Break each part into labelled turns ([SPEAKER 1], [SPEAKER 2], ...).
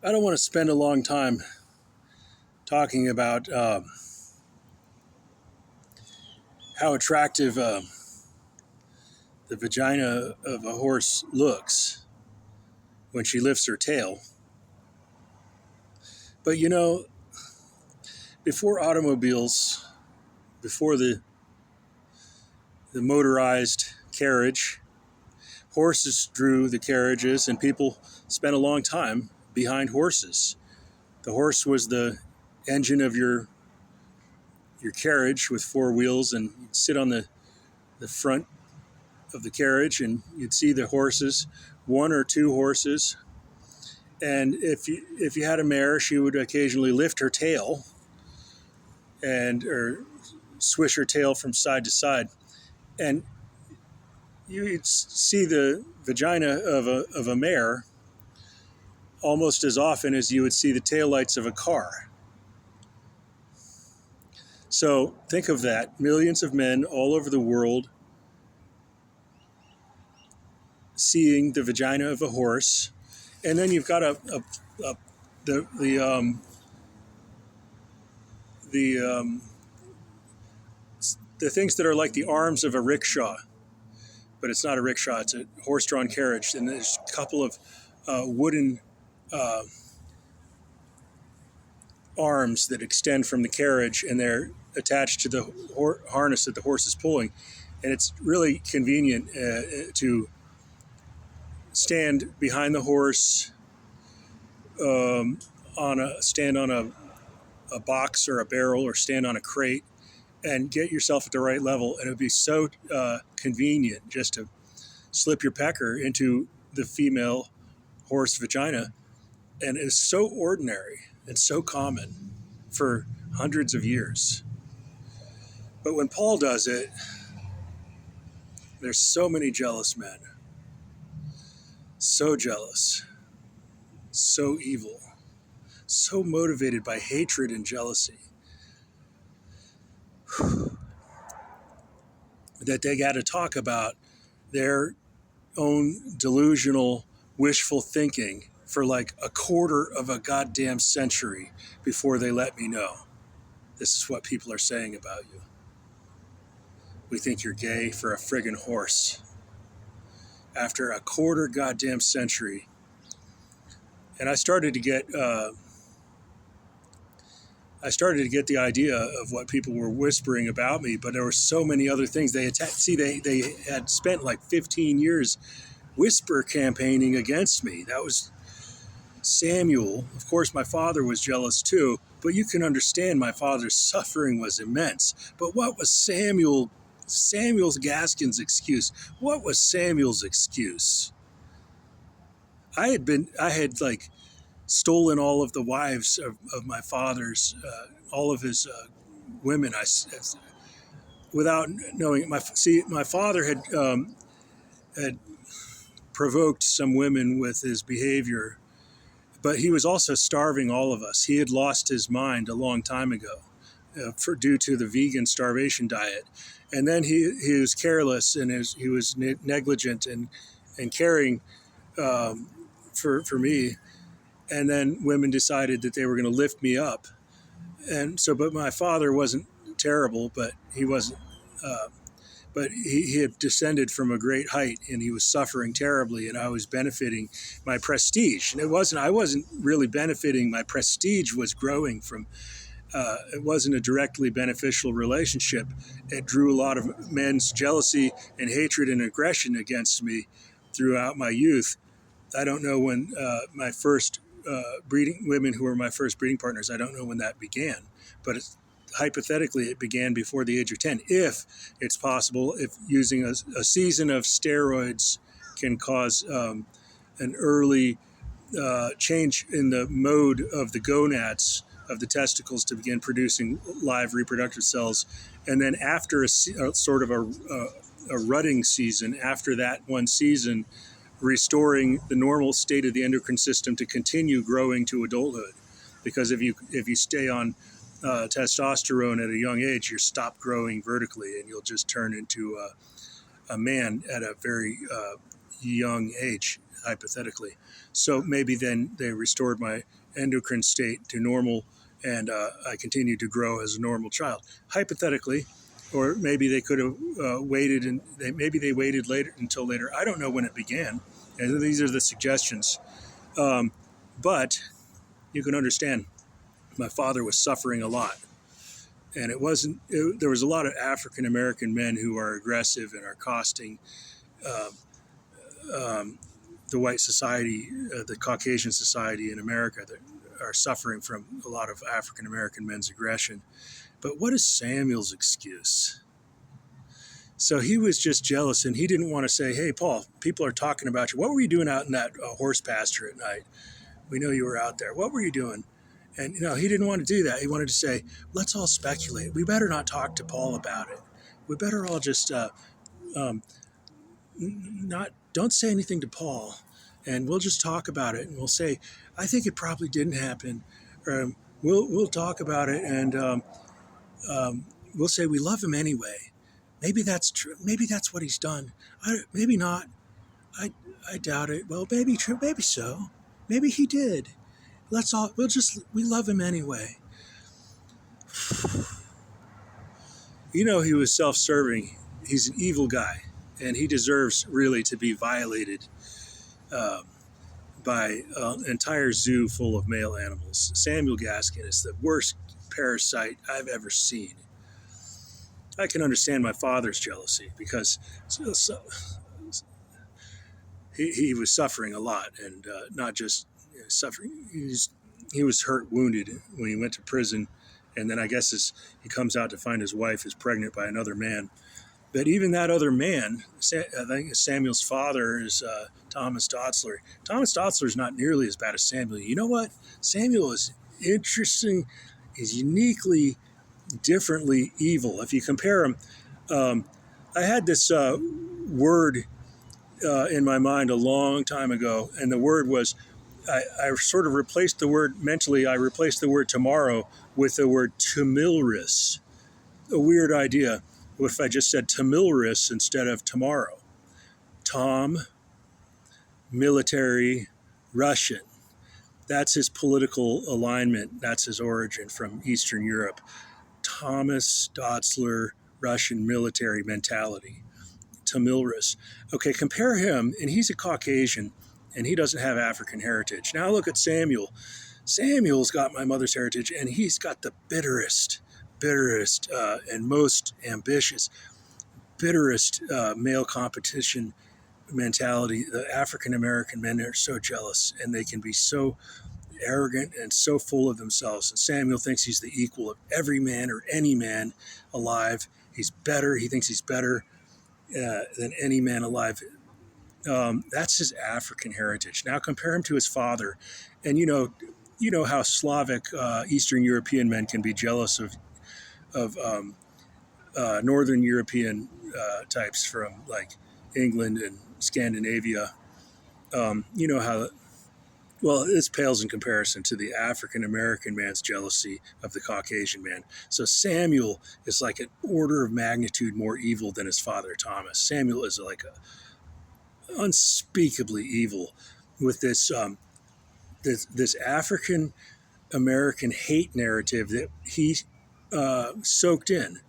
[SPEAKER 1] I don't want to spend a long time talking about how attractive the vagina of a horse looks when she lifts her tail. But before automobiles, before the motorized carriage, horses drew the carriages, and people spent a long time behind horses. The horse was the engine of your carriage with four wheels, and you'd sit on the front of the carriage, and you'd see the horses, one or two horses. And if you had a mare, she would occasionally lift her tail or swish her tail from side to side, and you'd see the vagina of a mare almost as often as you would see the taillights of a car. So think of that. Millions of men all over the world seeing the vagina of a horse. And then you've got the things that are like the arms of a rickshaw, but it's not a rickshaw, it's a horse-drawn carriage. And there's a couple of wooden arms that extend from the carriage, and they're attached to the harness that the horse is pulling. And it's really convenient to stand behind the horse, stand on a box or a barrel, or stand on a crate, and get yourself at the right level. And it would be so convenient just to slip your pecker into the female horse vagina. And it's so ordinary and so common for hundreds of years. But when Paul does it, there's so many jealous men. So jealous. So evil. So motivated by hatred and jealousy that they got to talk about their own delusional, wishful thinking for like a quarter of a goddamn century before they let me know. This is what people are saying about you. We think you're gay for a friggin' horse. After a quarter goddamn century. And I started to get the idea of what people were whispering about me, but there were so many other things. They had spent like 15 years whisper campaigning against me. That was Samuel. Of course, my father was jealous too, but you can understand my father's suffering was immense. But what was Samuel's Gaskin's excuse? What was Samuel's excuse? I had like stolen all of the wives of my father's, all of his women. Without knowing. My father had provoked some women with his behavior, but he was also starving all of us. He had lost his mind a long time ago, due to the vegan starvation diet, and then he was careless, and he was negligent and caring for me. And then women decided that they were going to lift me up. And so, but my father wasn't terrible, but he wasn't, but he had descended from a great height, and he was suffering terribly, and I was benefiting my prestige. And I wasn't really benefiting. My prestige was growing from, it wasn't a directly beneficial relationship. It drew a lot of men's jealousy and hatred and aggression against me throughout my youth. I don't know when my first women who were my first breeding partners, I don't know when that began, but hypothetically it began before the age of 10, if it's possible, if using a season of steroids can cause an early change in the mode of the gonads of the testicles to begin producing live reproductive cells. And then after a sort of a rutting season, after that one season, restoring the normal state of the endocrine system to continue growing to adulthood. Because if you stay on testosterone at a young age, you stop growing vertically, and you'll just turn into a man at a very young age. hypothetically. So maybe then they restored my endocrine state to normal, and I continued to grow as a normal child, hypothetically. Or maybe they could have waited, and maybe they waited later until later. I don't know when it began. And these are the suggestions. But you can understand, my father was suffering a lot. And there was a lot of African American men who are aggressive and are costing the white society, the Caucasian society in America, that are suffering from a lot of African American men's aggression. But what is Samuel's excuse? So he was just jealous, and he didn't want to say, hey, Paul, people are talking about you. What were you doing out in that horse pasture at night? We know you were out there. What were you doing? And, he didn't want to do that. He wanted to say, let's all speculate. We better not talk to Paul about it. We better all just don't say anything to Paul, and we'll just talk about it. And we'll say, I think it probably didn't happen. We'll talk about it, and we'll say we love him anyway. Maybe that's true. Maybe that's what he's done. Maybe not. I doubt it. Well, maybe true. Maybe so. Maybe he did. We love him anyway. He was self-serving. He's an evil guy, and he deserves really to be violated by an entire zoo full of male animals. Samuel Gaskin is the worst parasite I've ever seen. I can understand my father's jealousy because he was suffering a lot, and not just suffering. He was hurt, wounded when he went to prison, and then I guess he comes out to find his wife is pregnant by another man. But even that other man, I think Samuel's father is Thomas Dotzler. Thomas Dotzler is not nearly as bad as Samuel. You know what? Samuel is interesting. He's uniquely, differently evil. If you compare him, I had this word in my mind a long time ago, and the word was, I sort of replaced the word mentally. I replaced the word tomorrow with the word tumilris. A weird idea. If I just said Tamilris instead of tomorrow. Tom, military, Russian. That's his political alignment. That's his origin from Eastern Europe. Thomas Dotzler, Russian military mentality. Tamilris. Okay, compare him, and he's a Caucasian, and he doesn't have African heritage. Now look at Samuel. Samuel's got my mother's heritage, and he's got the bitterest and most ambitious, bitterest male competition mentality. The African American men are so jealous, and they can be so arrogant and so full of themselves. And Samuel thinks he's the equal of every man or any man alive. He's better. He thinks he's better than any man alive. That's his African heritage. Now compare him to his father, and you know how Slavic Eastern European men can be jealous of Northern European types from like England and Scandinavia. You know how, well, this pales in comparison to the African American man's jealousy of the Caucasian man. So Samuel is like an order of magnitude more evil than his father Thomas. Samuel is like unspeakably evil with this African American hate narrative that he soaked in.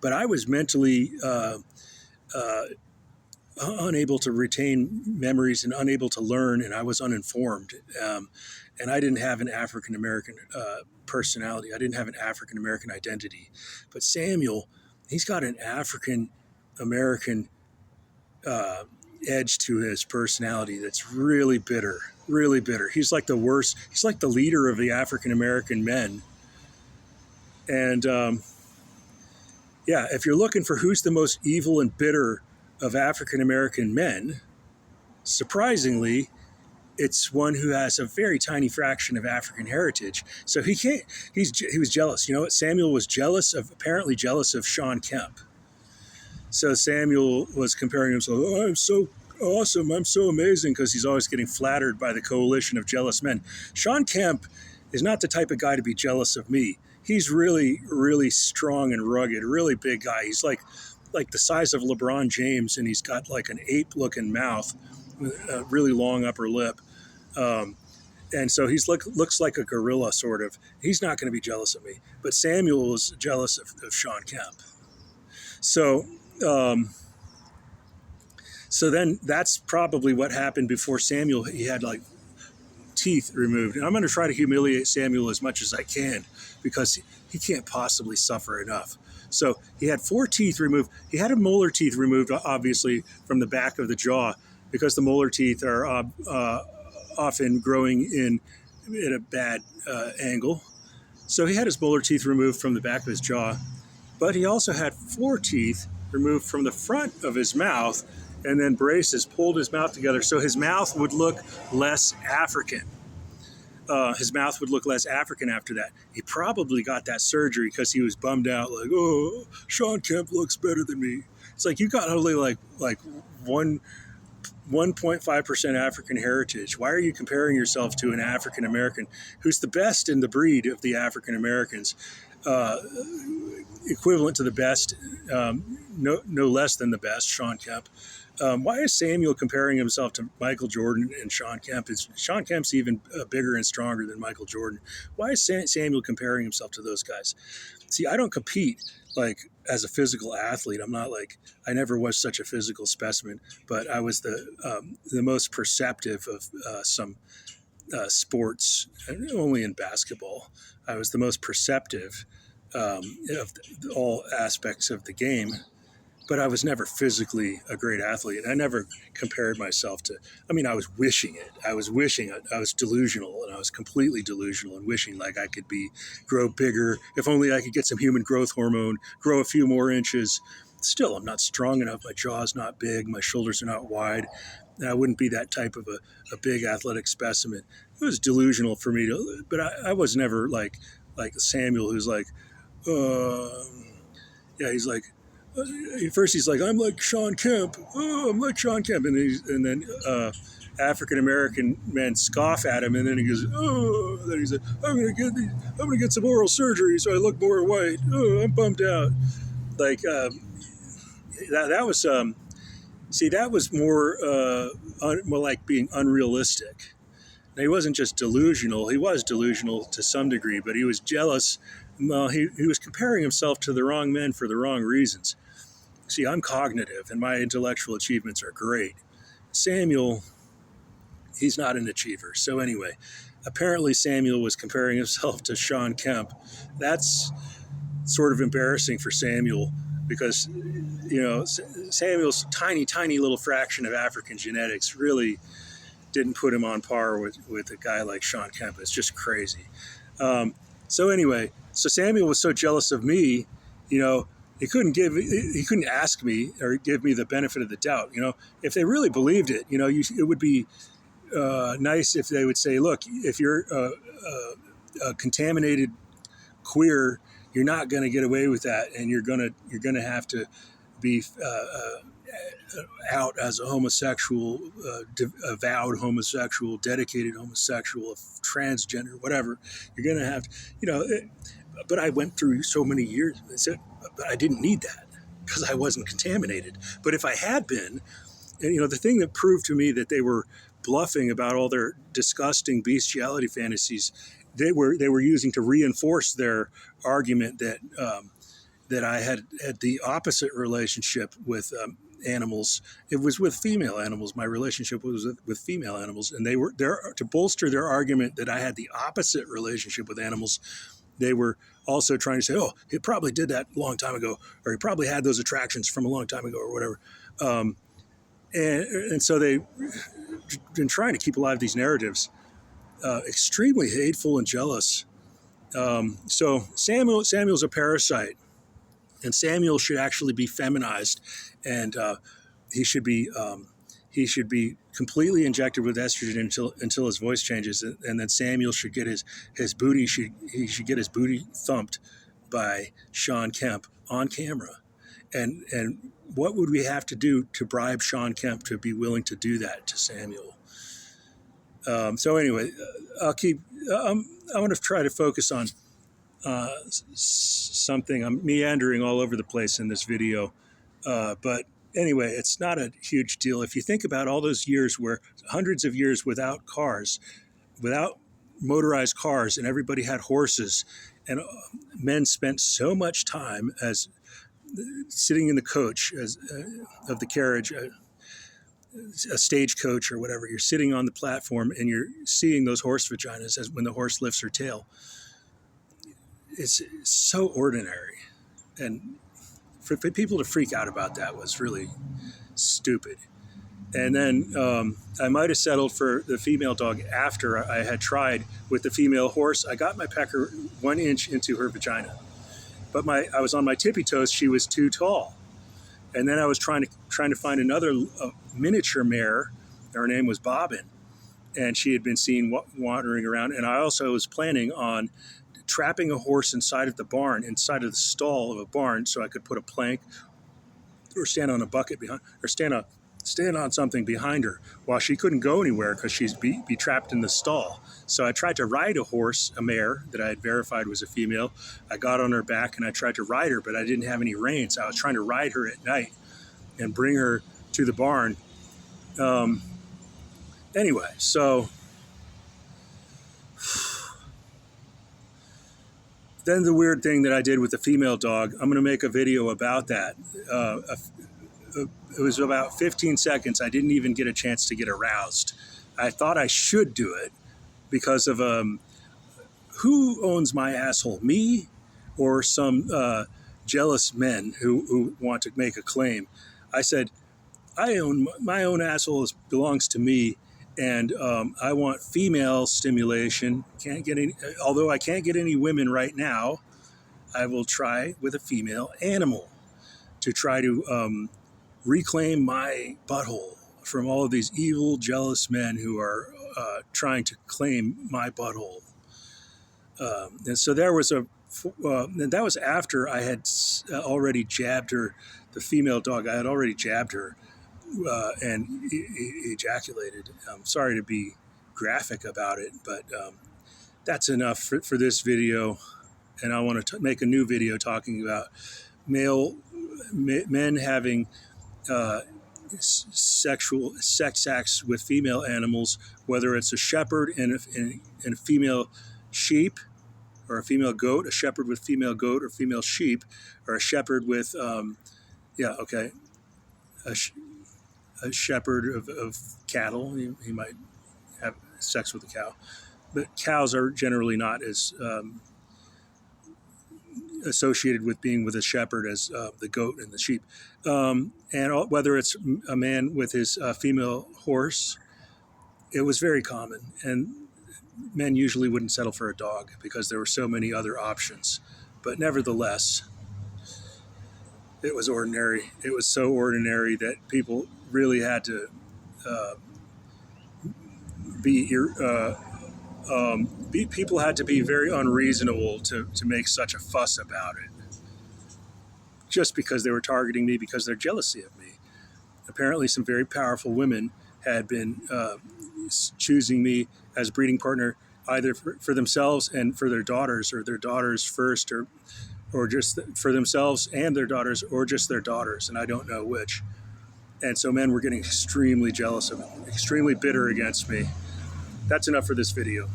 [SPEAKER 1] But I was mentally unable to retain memories and unable to learn, and I was uninformed. And I didn't have an African American personality. I didn't have an African American identity. But Samuel, he's got an African American edge to his personality that's really bitter, really bitter. He's like the worst. He's like the leader of the African American men. And if you're looking for who's the most evil and bitter of African American men, surprisingly, it's one who has a very tiny fraction of African heritage. So he was jealous. You know what? Samuel was apparently jealous of Shawn Kemp. So Samuel was comparing himself, oh, I'm so awesome, I'm so amazing, because he's always getting flattered by the coalition of jealous men. Shawn Kemp is not the type of guy to be jealous of me. He's really, really strong and rugged, really big guy. He's like the size of LeBron James, and he's got like an ape-looking mouth, a really long upper lip. And so he's looks like a gorilla, sort of. He's not going to be jealous of me. But Samuel was jealous of Shawn Kemp. So, so then that's probably what happened before Samuel. He had like teeth removed. And I'm going to try to humiliate Samuel as much as I can because he can't possibly suffer enough. So he had 4 teeth removed. He had a molar teeth removed, obviously, from the back of the jaw because the molar teeth are often growing in a bad angle. So he had his molar teeth removed from the back of his jaw, but he also had 4 teeth removed from the front of his mouth and then braces pulled his mouth together so his mouth would look less African. His mouth would look less African after that. He probably got that surgery because he was bummed out, like, oh, Shawn Kemp looks better than me. It's like, you got only like 1.5% African heritage. Why are you comparing yourself to an African American who's the best in the breed of the African Americans, equivalent to the best, no less than the best, Shawn Kemp? Why is Samuel comparing himself to Michael Jordan and Shawn Kemp? Shawn Kemp's even bigger and stronger than Michael Jordan. Why is Samuel comparing himself to those guys? See, I don't compete like as a physical athlete. I'm not like, I never was such a physical specimen, but I was the most perceptive of some sports, and only in basketball. I was the most perceptive of all aspects of the game. But I was never physically a great athlete. I never compared myself to, I mean, I was wishing it. I was delusional, and I was completely delusional and wishing like I could grow bigger. If only I could get some human growth hormone, grow a few more inches. Still, I'm not strong enough. My jaw's not big. My shoulders are not wide. And I wouldn't be that type of a big athletic specimen. It was delusional for me but I was never like Samuel, who's like, he's like, first he's like, I'm like Shawn Kemp. Oh, I'm like Shawn Kemp. And then African American men scoff at him, and then he goes, oh, then he's like, I'm gonna get some oral surgery so I look more white. Oh, I'm bummed out. Like that was that was more like being unrealistic. Now, he wasn't just delusional. He was delusional to some degree, but he was jealous. Well, he was comparing himself to the wrong men for the wrong reasons. See, I'm cognitive, and my intellectual achievements are great. Samuel, he's not an achiever. So anyway, apparently Samuel was comparing himself to Shawn Kemp. That's sort of embarrassing for Samuel because, Samuel's tiny little fraction of African genetics really didn't put him on par with a guy like Shawn Kemp. It's just crazy. So anyway, so Samuel was so jealous of me, he couldn't ask me or give me the benefit of the doubt. If they really believed it, it would be nice if they would say, look, if you're a contaminated queer, you're not going to get away with that, and you're gonna have to be out as a homosexual, avowed homosexual, dedicated homosexual, transgender, whatever. You're going to have to, but I went through so many years, but I didn't need that because I wasn't contaminated. But if I had been, and, the thing that proved to me that they were bluffing about all their disgusting bestiality fantasies, they were using to reinforce their argument that I had the opposite relationship with animals. It was with female animals. My relationship was with female animals, and they were there to bolster their argument that I had the opposite relationship with animals. They were also trying to say, oh, he probably did that a long time ago, or he probably had those attractions from a long time ago, or whatever. And so they've been trying to keep alive these narratives, extremely hateful and jealous. So Samuel's a parasite. And Samuel should actually be feminized, and he should be completely injected with estrogen until his voice changes, and then Samuel should get his booty. He should get his booty thumped by Shawn Kemp on camera. And what would we have to do to bribe Shawn Kemp to be willing to do that to Samuel? So anyway, I want to try to focus on something. I'm meandering all over the place in this video, but anyway, it's not a huge deal. If you think about all those years where hundreds of years without cars, without motorized cars, and everybody had horses, and men spent so much time as sitting in the coach of the carriage, a stagecoach or whatever. You're sitting on the platform and you're seeing those horse vaginas as when the horse lifts her tail. It's so ordinary, and for people to freak out about that was really stupid. And then I might have settled for the female dog after I had tried with the female horse. I got my pecker 1 inch into her vagina, but I was on my tippy toes. She was too tall, and then I was trying to find another miniature mare. Her name was Bobbin, and she had been seen wandering around. And I also was planning on trapping a horse inside of the barn, inside of the stall of a barn, so I could put a plank or stand on a bucket behind, or stand on something behind her while she couldn't go anywhere because she'd be trapped in the stall. So I tried to ride a horse, a mare that I had verified was a female. I got on her back and I tried to ride her, but I didn't have any reins. I was trying to ride her at night and bring her to the barn. Anyway, so then the weird thing that I did with the female dog, I'm going to make a video about that. It was about 15 seconds. I didn't even get a chance to get aroused. I thought I should do it because of who owns my asshole, me or some jealous men who want to make a claim. I said, I own my own asshole belongs to me, and I want female stimulation. Although I can't get any women right now, I will try with a female animal to try to reclaim my butthole from all of these evil, jealous men who are trying to claim my butthole. And so there was and that was after I had already jabbed her, the female dog. I had already jabbed her and ejaculated. I'm sorry to be graphic about it, but that's enough for this video. And I want to make a new video talking about men having sex acts with female animals, whether it's a shepherd and a female sheep, or a female goat, a shepherd with female goat or female sheep, or a shepherd with a shepherd of cattle. He might have sex with a cow, but cows are generally not as associated with being with a shepherd as the goat and the sheep. And whether it's a man with his female horse, it was very common. And men usually wouldn't settle for a dog because there were so many other options. But nevertheless, it was ordinary. It was so ordinary that people really had to people had to be very unreasonable to make such a fuss about it, just because they were targeting me because of their jealousy of me. Apparently, some very powerful women had been choosing me as breeding partner either for themselves and for their daughters, or their daughters first, or just for themselves and their daughters, or just their daughters, and I don't know which. And so men were getting extremely jealous of me, extremely bitter against me. That's enough for this video.